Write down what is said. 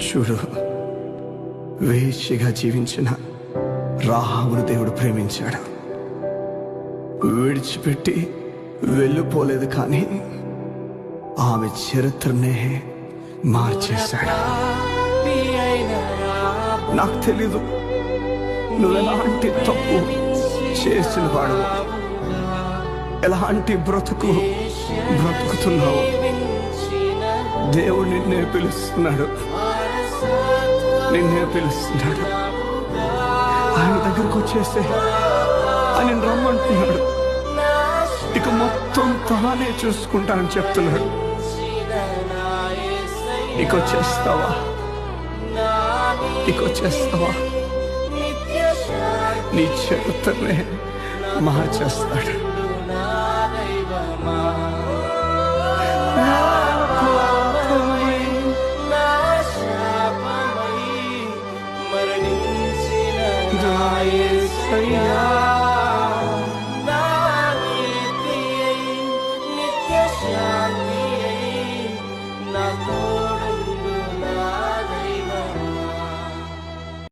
చూడు, వేశ్యగా జీవించిన రాహాబును దేవుడు ప్రేమించాడు. విడిచిపెట్టి వెళ్ళిపోలేదు, కానీ ఆమె చరిత్రనే మార్చేశాడు. నాకు తెలీదు నువ్వు ఎలాంటి తప్పు చేసిన వాడు, ఎలాంటి బ్రతుకుతున్నావు. దేవుడు నిన్నే పిలుస్తున్నాడు. ఆయన దగ్గరకు వచ్చేస్తే ఆయన రమ్మంటున్నాడు. ఇక మొత్తం తానే చూసుకుంటానని చెప్తున్నాడు. ఇక వచ్చేస్తావా? నీ చరిత్రనే మార్చేస్తాడు. నిత్య శాంతి